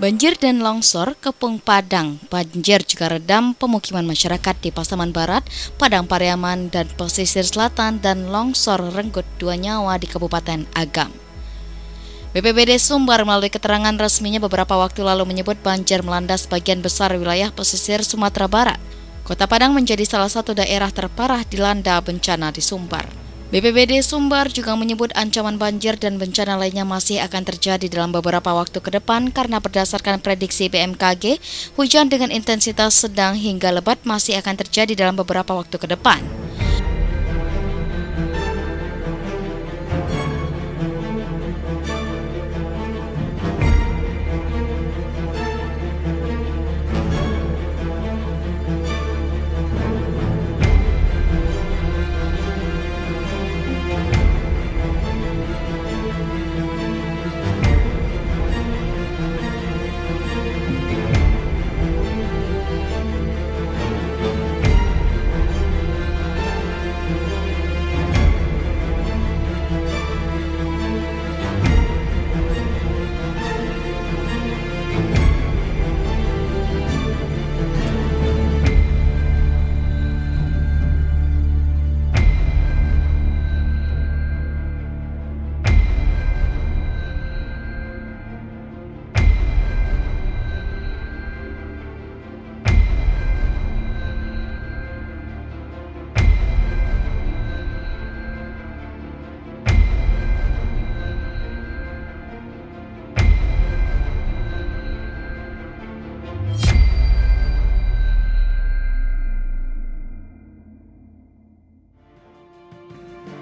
Banjir dan longsor Kepung Padang. Banjir juga redam pemukiman masyarakat di Pasaman Barat, Padang Pariaman, dan pesisir selatan, dan longsor renggut 2 nyawa di Kabupaten Agam. BPBD Sumbar melalui keterangan resminya beberapa waktu lalu menyebut banjir melanda sebagian besar wilayah pesisir Sumatera Barat. Kota Padang menjadi salah satu daerah terparah dilanda bencana di Sumbar. BPBD Sumbar juga menyebut ancaman banjir dan bencana lainnya masih akan terjadi dalam beberapa waktu ke depan karena berdasarkan prediksi BMKG, hujan dengan intensitas sedang hingga lebat masih akan terjadi dalam beberapa waktu ke depan.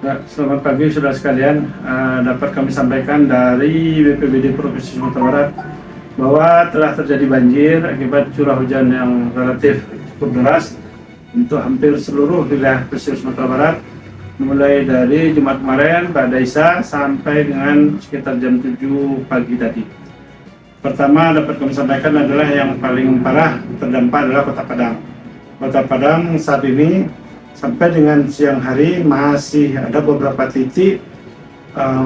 Ya, selamat pagi saudara sekalian. Dapat kami sampaikan dari BPBD Provinsi Sumatera Barat bahwa telah terjadi banjir akibat curah hujan yang relatif cukup deras untuk hampir seluruh wilayah pesisir Sumatera Barat, mulai dari Jumat kemarin pada Isya sampai dengan sekitar jam 7 pagi tadi. Pertama dapat kami sampaikan adalah yang paling parah terdampak adalah Kota Padang. Kota Padang saat ini sampai dengan siang hari masih ada beberapa titik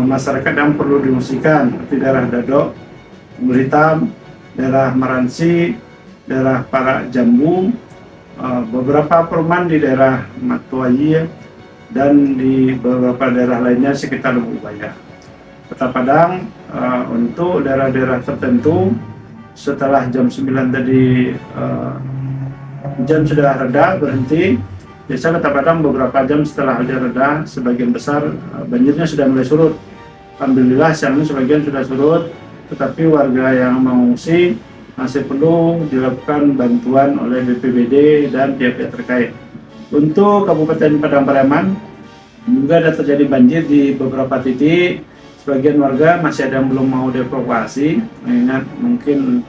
masyarakat yang perlu diungsikan, seperti daerah Dadok, Bulu Hitam, daerah Maransi, daerah Parak Jambu, beberapa perumahan di daerah Matuayi, dan di beberapa daerah lainnya sekitar Lububaya. Kota Padang untuk daerah-daerah tertentu setelah jam 9 tadi hujan sudah reda, berhenti. Biasa Kota Padang beberapa jam setelah hujan reda, sebagian besar banjirnya sudah mulai surut. Alhamdulillah siang ini sebagian sudah surut, tetapi warga yang mengungsi masih perlu dilakukan bantuan oleh BPBD dan pihak-pihak terkait. Untuk Kabupaten Padang Pariaman juga ada terjadi banjir di beberapa titik. Sebagian warga masih ada yang belum mau dievakuasi, mengingat mungkin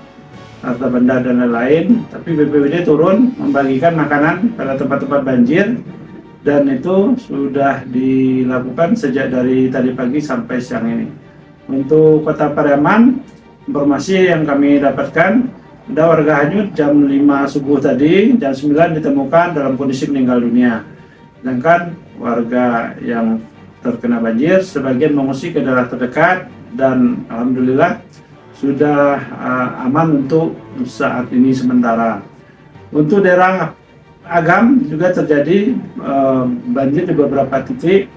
harta benda dan lain-lain, tapi BPBD turun membagikan makanan pada tempat-tempat banjir, dan itu sudah dilakukan sejak dari tadi pagi sampai siang ini. Untuk Kota Pariaman, informasi yang kami dapatkan, ada warga hanyut jam 5 subuh tadi, jam 9 ditemukan dalam kondisi meninggal dunia. Sedangkan warga yang terkena banjir sebagian mengungsi ke daerah terdekat, dan alhamdulillah sudah aman untuk saat ini sementara. Untuk daerah Agam juga terjadi banjir di beberapa titik,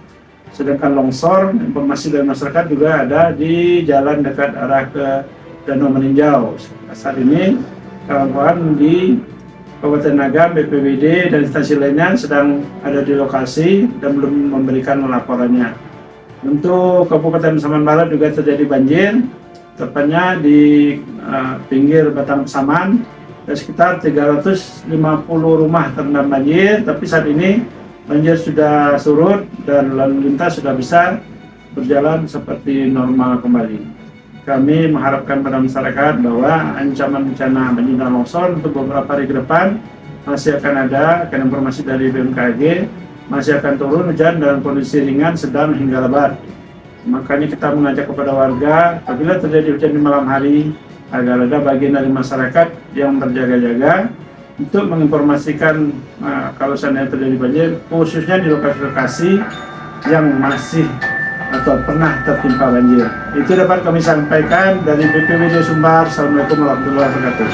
sedangkan longsor, informasi dari masyarakat juga ada di jalan dekat arah ke Danau Meninjau. Saat ini kawan-kawan di Kabupaten Agam, BPBD, dan instansi lainnya sedang ada di lokasi dan belum memberikan laporannya. Untuk Kabupaten Pasaman Barat juga terjadi banjir, tepatnya di pinggir Batang Pasaman, dan sekitar 350 rumah terendam banjir, tapi saat ini banjir sudah surut dan lalu lintas sudah bisa berjalan seperti normal kembali. Kami mengharapkan pada masyarakat bahwa ancaman bencana banjir dan longsor untuk beberapa hari ke depan masih akan ada, karena informasi dari BMKG masih akan turun hujan dalam kondisi ringan, sedang hingga lebat. Makanya kita mengajak kepada warga, apabila terjadi hujan di malam hari, agar ada bagian dari masyarakat yang berjaga-jaga untuk menginformasikan kalau seandainya terjadi banjir, khususnya di lokasi-lokasi yang masih atau pernah tertimpa banjir. Itu dapat kami sampaikan dari BPBD Sumbar. Assalamualaikum warahmatullahi wabarakatuh.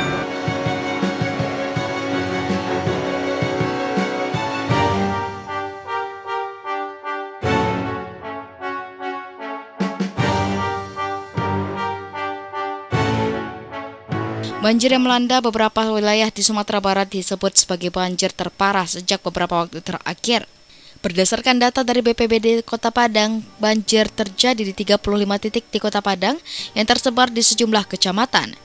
Banjir yang melanda beberapa wilayah di Sumatera Barat disebut sebagai banjir terparah sejak beberapa waktu terakhir. Berdasarkan data dari BPBD Kota Padang, banjir terjadi di 35 titik di Kota Padang yang tersebar di sejumlah kecamatan.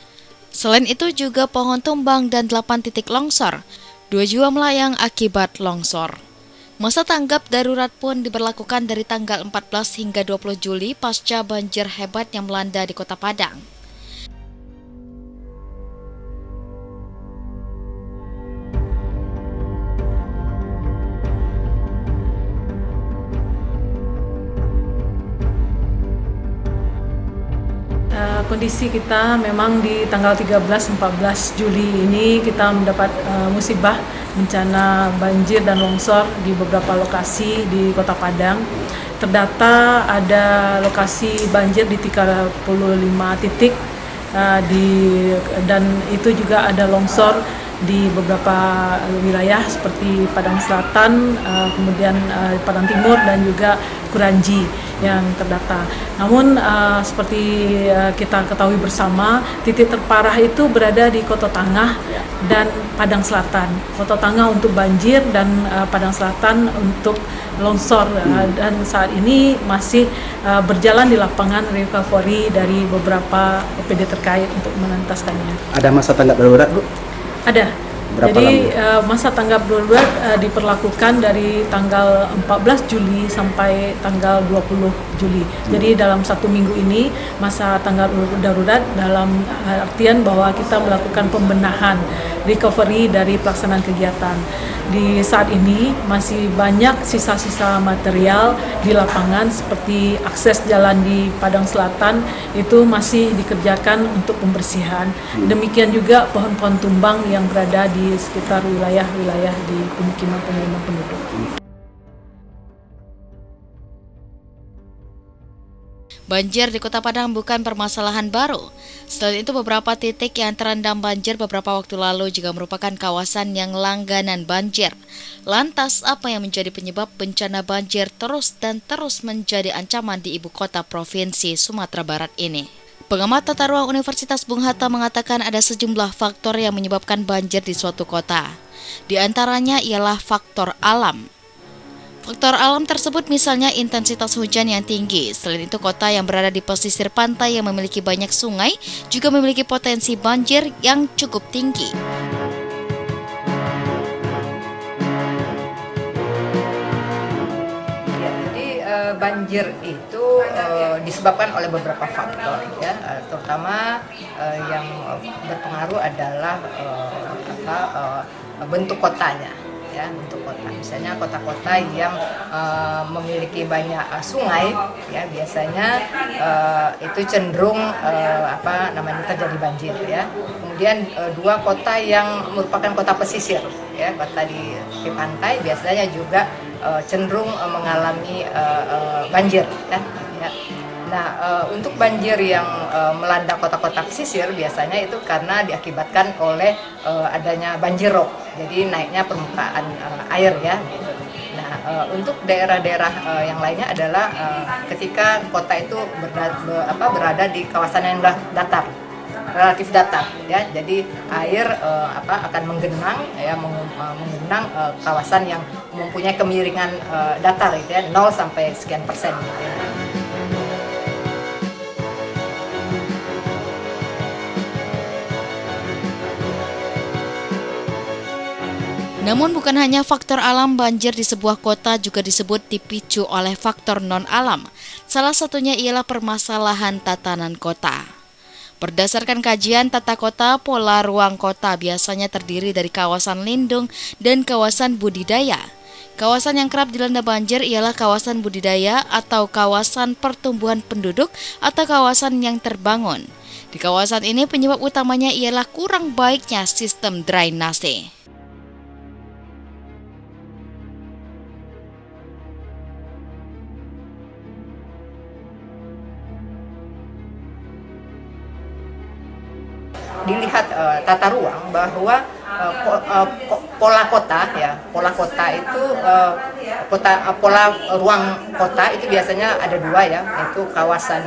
Selain itu juga pohon tumbang dan 8 titik longsor. 2 jiwa melayang akibat longsor. Masa tanggap darurat pun diberlakukan dari tanggal 14 hingga 20 Juli pasca banjir hebat yang melanda di Kota Padang. Kondisi kita memang di tanggal 13-14 Juli ini kita mendapat musibah bencana banjir dan longsor di beberapa lokasi di Kota Padang. Terdata ada lokasi banjir di 35 titik dan itu juga ada longsor di beberapa wilayah seperti Padang Selatan, kemudian Padang Timur dan juga Kuranji yang terdata. Namun seperti kita ketahui bersama, titik terparah itu berada di Kota Tangah dan Padang Selatan. Kota Tangah untuk banjir dan Padang Selatan untuk longsor, dan saat ini masih berjalan di lapangan recovery dari beberapa OPD terkait untuk menuntaskannya. Ada masa tanggap darurat, Bu? Ada. Berapa Jadi masa tanggap darurat diperlakukan dari tanggal 14 Juli sampai tanggal 20 Juli. Jadi dalam 1 minggu ini masa tanggap darurat dalam artian bahwa kita melakukan pembenahan recovery dari pelaksanaan kegiatan. Di saat ini masih banyak sisa-sisa material di lapangan seperti akses jalan di Padang Selatan itu masih dikerjakan untuk pembersihan. Demikian juga pohon-pohon tumbang yang berada di sekitar wilayah-wilayah di pemukiman penduduk. Banjir di Kota Padang bukan permasalahan baru. Selain itu, beberapa titik yang terendam banjir beberapa waktu lalu juga merupakan kawasan yang langganan banjir. Lantas, apa yang menjadi penyebab bencana banjir terus menjadi ancaman di ibu kota provinsi Sumatera Barat ini? Pengamat tata ruang Universitas Bung Hatta mengatakan ada sejumlah faktor yang menyebabkan banjir di suatu kota. Di antaranya ialah faktor alam. Faktor alam tersebut misalnya intensitas hujan yang tinggi. Selain itu, kota yang berada di pesisir pantai yang memiliki banyak sungai juga memiliki potensi banjir yang cukup tinggi. Ya, jadi banjir itu disebabkan oleh beberapa faktor, ya, terutama yang berpengaruh adalah bentuk kotanya. Ya, bentuk kota. Misalnya kota-kota yang memiliki banyak sungai, ya biasanya itu cenderung terjadi banjir, ya. Kemudian 2 kota yang merupakan kota pesisir, ya, kota di tepi pantai biasanya juga cenderung mengalami banjir, ya. Nah, untuk banjir yang melanda kota-kota pesisir biasanya itu karena diakibatkan oleh adanya banjir rob, jadi naiknya permukaan air, ya. Gitu. Nah, untuk daerah-daerah yang lainnya adalah ketika kota itu berada di kawasan yang datar, relatif datar, ya. Jadi air akan menggenang, ya, menggenang kawasan yang mempunyai kemiringan datar, gitu, ya, 0 sampai sekian persen, gitu, ya. Namun bukan hanya faktor alam, banjir di sebuah kota juga disebut dipicu oleh faktor non-alam. Salah satunya ialah permasalahan tatanan kota. Berdasarkan kajian tata kota, pola ruang kota biasanya terdiri dari kawasan lindung dan kawasan budidaya. Kawasan yang kerap dilanda banjir ialah kawasan budidaya atau kawasan pertumbuhan penduduk atau kawasan yang terbangun. Di kawasan ini penyebab utamanya ialah kurang baiknya sistem drainase. tata ruang bahwa pola kota ya, pola kota itu pola ruang kota itu biasanya ada dua ya, yaitu kawasan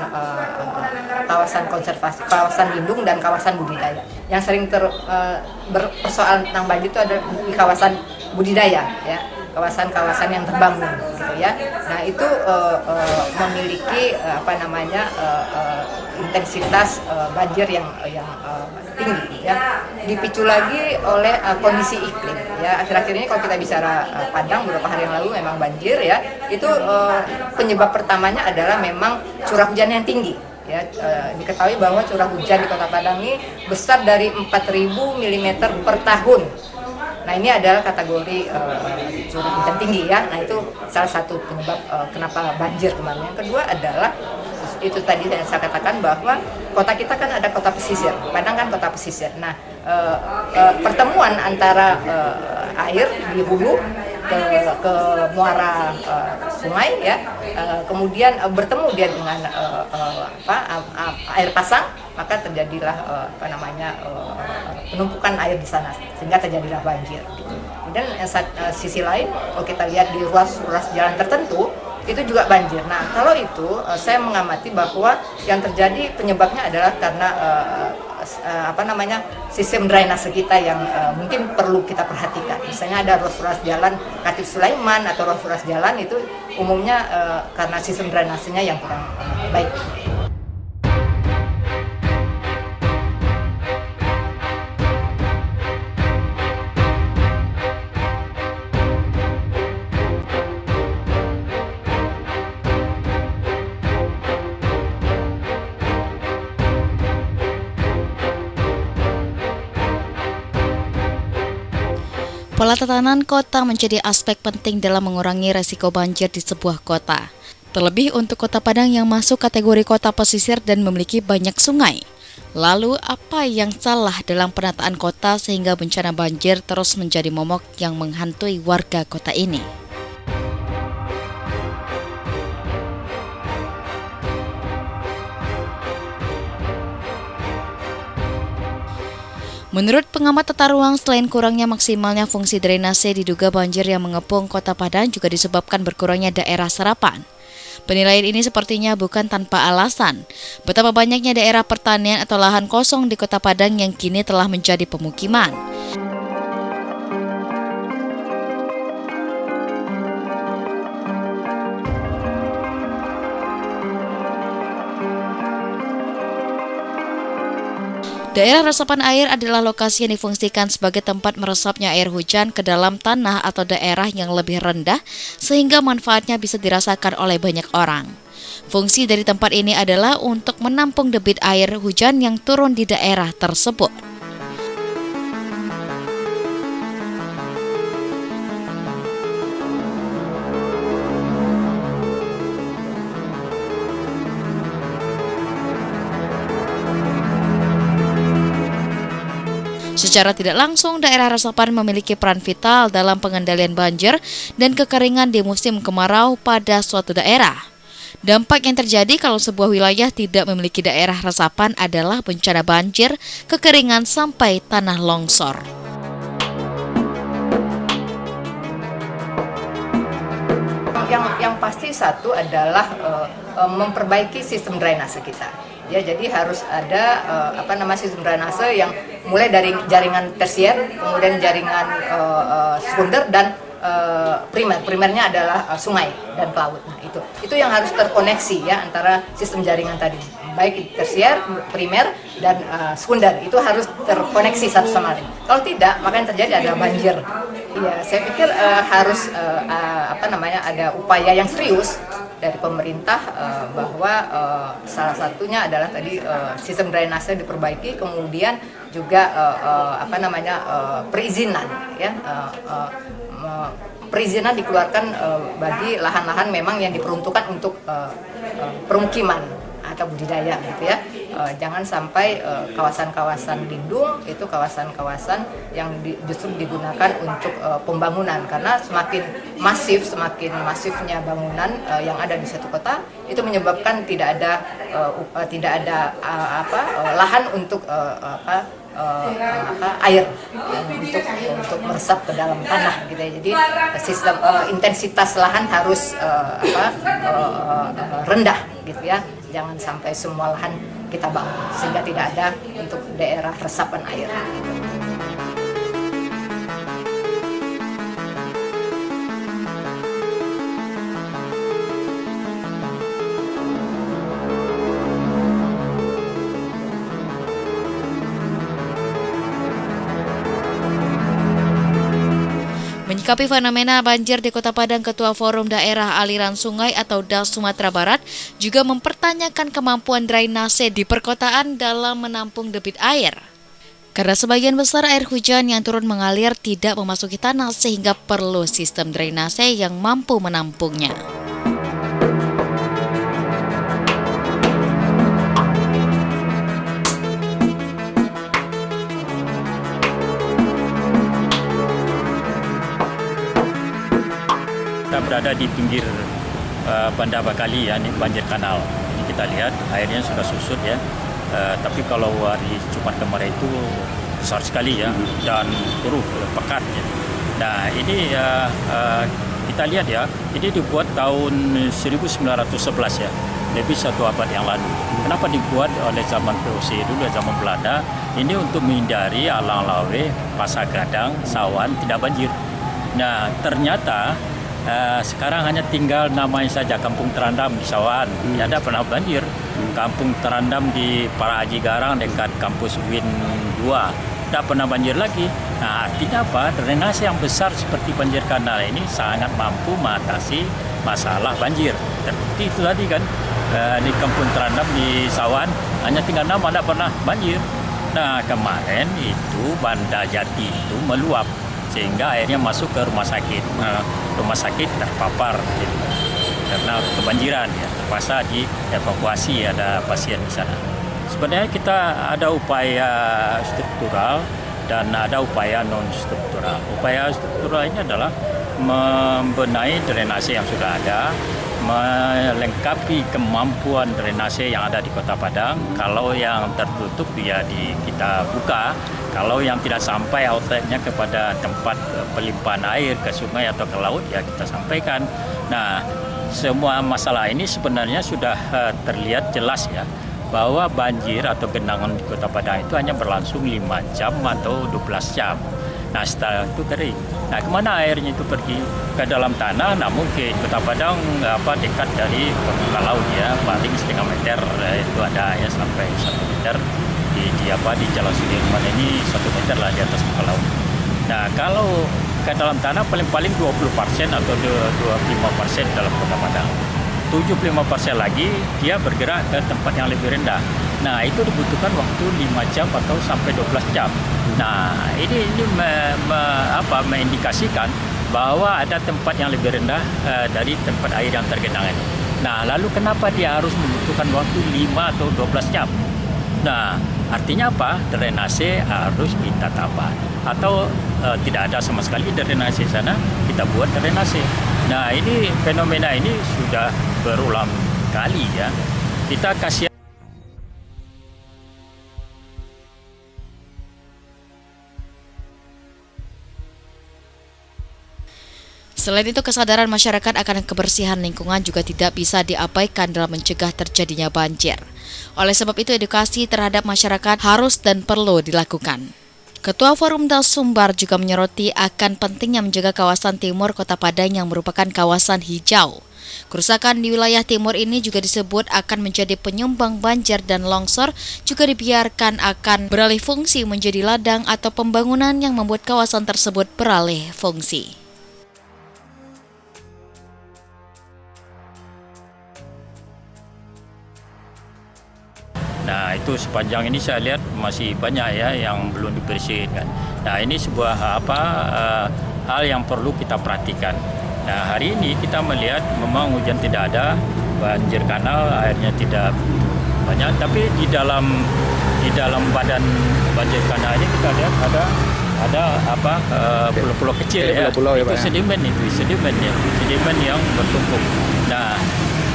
konservasi, kawasan lindung dan kawasan budidaya. Yang sering berpersoalan tentang banjir itu ada di kawasan budidaya ya, kawasan-kawasan yang terbangun gitu ya. Nah itu memiliki intensitas banjir yang tinggi ya, dipicu lagi oleh kondisi iklim ya. Akhir-akhir ini kalau kita bicara Padang beberapa hari yang lalu memang banjir ya, itu penyebab pertamanya adalah memang curah hujan yang tinggi ya. Diketahui bahwa curah hujan di Kota Padang ini besar dari 4.000 mm per tahun. Nah ini adalah kategori curah hujan tinggi ya. Nah itu salah satu penyebab kenapa banjir kemarin. Yang kedua adalah itu tadi yang saya katakan bahwa kota kita kan ada kota pesisir, Padang kan kota pesisir. Nah pertemuan antara air di hulu ke muara sungai ya, kemudian bertemu dia dengan air pasang, maka terjadilah penumpukan air di sana sehingga terjadilah banjir gitu. Dan sisi lain kalau kita lihat di ruas jalan tertentu itu juga banjir. Nah kalau itu saya mengamati bahwa yang terjadi penyebabnya adalah karena sistem drainase kita yang mungkin perlu kita perhatikan. Misalnya ada ruas-ruas jalan Khatib Sulaiman atau ruas-ruas jalan itu umumnya karena sistem drainasenya yang kurang baik. Pola tatanan kota menjadi aspek penting dalam mengurangi resiko banjir di sebuah kota. Terlebih untuk Kota Padang yang masuk kategori kota pesisir dan memiliki banyak sungai. Lalu, apa yang salah dalam penataan kota sehingga bencana banjir terus menjadi momok yang menghantui warga kota ini? Menurut pengamat tata ruang, selain kurangnya maksimalnya fungsi drainase, diduga banjir yang mengepung Kota Padang juga disebabkan berkurangnya daerah serapan. Penilaian ini sepertinya bukan tanpa alasan. Betapa banyaknya daerah pertanian atau lahan kosong di Kota Padang yang kini telah menjadi pemukiman. Daerah resapan air adalah lokasi yang difungsikan sebagai tempat meresapnya air hujan ke dalam tanah atau daerah yang lebih rendah sehingga manfaatnya bisa dirasakan oleh banyak orang. Fungsi dari tempat ini adalah untuk menampung debit air hujan yang turun di daerah tersebut. Secara tidak langsung, daerah resapan memiliki peran vital dalam pengendalian banjir dan kekeringan di musim kemarau pada suatu daerah. Dampak yang terjadi kalau sebuah wilayah tidak memiliki daerah resapan adalah bencana banjir, kekeringan, sampai tanah longsor. Yang pasti satu adalah memperbaiki sistem drainase kita. Ya, jadi harus ada sistem drainase yang mulai dari jaringan tersier, kemudian jaringan sekunder dan primer. Primernya adalah sungai dan laut. Nah, itu yang harus terkoneksi ya antara sistem jaringan tadi, baik tersier, primer dan sekunder. Itu harus terkoneksi satu sama lain. Kalau tidak, maka yang terjadi adalah banjir. Ya, saya pikir harus ada upaya yang serius dari pemerintah bahwa salah satunya adalah tadi sistem drainase diperbaiki, kemudian juga perizinan ya, perizinan dikeluarkan bagi lahan-lahan memang yang diperuntukkan untuk permukiman atau budidaya gitu ya. Jangan sampai kawasan-kawasan lindung itu kawasan-kawasan yang justru digunakan untuk pembangunan, karena semakin masifnya bangunan yang ada di satu kota itu menyebabkan tidak ada lahan untuk air untuk meresap ke dalam tanah gitu ya. Jadi sistem intensitas lahan harus rendah gitu ya. Jangan sampai semua lahan kita bangun sehingga tidak ada untuk daerah resapan air. Menyikapi fenomena banjir di Kota Padang, Ketua Forum Daerah Aliran Sungai atau DAS Sumatera Barat juga mempertanyakan kemampuan drainase di perkotaan dalam menampung debit air. Karena sebagian besar air hujan yang turun mengalir tidak memasuki tanah sehingga perlu sistem drainase yang mampu menampungnya. Kita berada di pinggir Banda Bakali ya, ini banjir kanal. Ini kita lihat airnya sudah susut ya. Tapi kalau hari Jumat kemarin itu besar sekali ya dan keruh pekat ya. Nah ini kita lihat ya, ini dibuat tahun 1911 ya, lebih 1 abad yang lalu. Kenapa dibuat oleh zaman VOC dulu, zaman Belanda? Ini untuk menghindari alang lawe, pasar gadang, sawan tidak banjir. Nah ternyata sekarang hanya tinggal namanya saja Kampung Terandam di Sawan, tidak pernah banjir. Kampung Terandam di Para Haji Garang dekat kampus UIN 2, tidak pernah banjir lagi. Nah artinya apa? Drainase yang besar seperti banjir kanal ini sangat mampu mengatasi masalah banjir. Terbukti itu tadi kan, di Kampung Terandam di Sawan hanya tinggal nama, tidak pernah banjir. Nah kemarin itu Banda Jati itu meluap sehingga airnya masuk ke rumah sakit. Rumah sakit terpapar gitu, karena kebanjiran ya, terpaksa dievakuasi, ada pasien di sana. Sebenarnya kita ada upaya struktural dan ada upaya non struktural. Upaya struktural ini adalah membenahi drainase yang sudah ada, melengkapi kemampuan drainase yang ada di Kota Padang. Kalau yang tertutup ya kita buka. Kalau yang tidak sampai outletnya kepada tempat pelimpahan air ke sungai atau ke laut ya kita sampaikan. Nah, semua masalah ini sebenarnya sudah terlihat jelas ya, bahwa banjir atau genangan di Kota Padang itu hanya berlangsung 5 jam atau 12 jam. Nah setelah itu kering. Nah kemana airnya itu pergi? Ke dalam tanah. Nah mungkin Kota Padang dekat dari permukaan laut ya, paling setengah meter itu ada ya, sampai 1 meter di Jalan Sudirman ini 1 meter lah di atas muka laut. Nah kalau ke dalam tanah paling 20% atau 25% dalam Kota Padang. 75% lagi dia bergerak ke tempat yang lebih rendah. Nah itu dibutuhkan waktu 5 jam atau sampai 12 jam. Nah ini mengindikasikan bahwa ada tempat yang lebih rendah dari tempat air yang tergenang ini. Nah lalu kenapa dia harus membutuhkan waktu 5 atau 12 jam? Nah artinya apa? Drainase harus kita tambah atau tidak ada sama sekali drainase sana, kita buat drainase. Nah ini fenomena ini sudah berulang kali ya. Kita kasih Selain itu, kesadaran masyarakat akan kebersihan lingkungan juga tidak bisa diabaikan dalam mencegah terjadinya banjir. Oleh sebab itu, edukasi terhadap masyarakat harus dan perlu dilakukan. Ketua Forum DAS Sumbar juga menyoroti akan pentingnya menjaga kawasan timur Kota Padang yang merupakan kawasan hijau. Kerusakan di wilayah timur ini juga disebut akan menjadi penyumbang banjir dan longsor, juga dibiarkan akan beralih fungsi menjadi ladang atau pembangunan yang membuat kawasan tersebut beralih fungsi. Nah itu sepanjang ini saya lihat masih banyak ya yang belum dibersihkan. Nah ini sebuah hal yang perlu kita perhatikan. Nah hari ini kita melihat memang hujan tidak ada, banjir kanal airnya tidak banyak, tapi di dalam badan banjir kanal ini kita lihat ada pulau-pulau kecil ya. Pulau-pulau ya, itu sedimen yang bertumpuk. Nah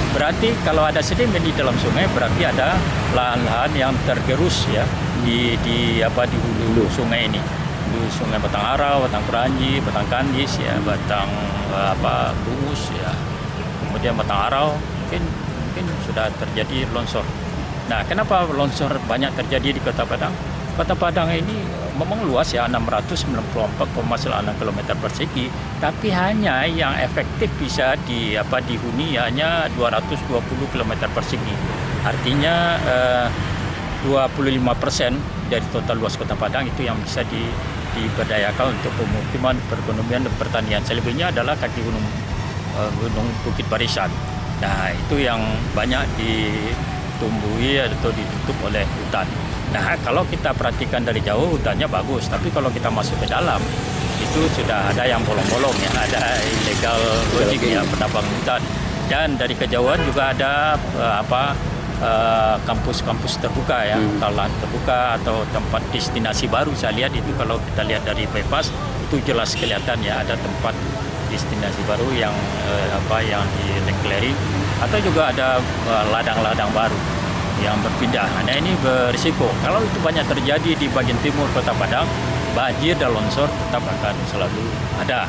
berarti kalau ada sedimen di dalam sungai berarti ada lahan-lahan yang tergerus ya. di hulu sungai ini, di sungai Batang Arau, Batang Kuranji, Batang Kandis, ya, Batang Bungus, ya, kemudian Batang Arau, mungkin sudah terjadi longsor. Nah, kenapa longsor banyak terjadi di Kota Padang? Kota Padang ini memang luas ya, 694,96 km persegi, tapi hanya yang efektif bisa dihuni hanya 220 km persegi. Artinya 25% dari total luas Kota Padang itu yang bisa diberdayakan untuk pemukiman, perekonomian, dan pertanian. Selebihnya adalah kaki gunung Bukit Barisan. Nah, itu yang banyak ditumbuhi atau ditutup oleh hutan. Nah, kalau kita perhatikan dari jauh hutannya bagus, tapi kalau kita masuk ke dalam itu sudah ada yang bolong-bolong ya, ada illegal logging ya, penambang hutan. Dan dari kejauhan juga ada kampus-kampus terbuka ya, lahan terbuka atau tempat destinasi baru. Saya lihat itu kalau kita lihat dari bypass itu jelas kelihatan ya, ada tempat destinasi baru yang yang di-declaring, atau juga ada ladang-ladang baru yang berpindah. Nah, ini berisiko. Kalau itu banyak terjadi di bagian timur Kota Padang, banjir dan longsor tetap akan selalu ada.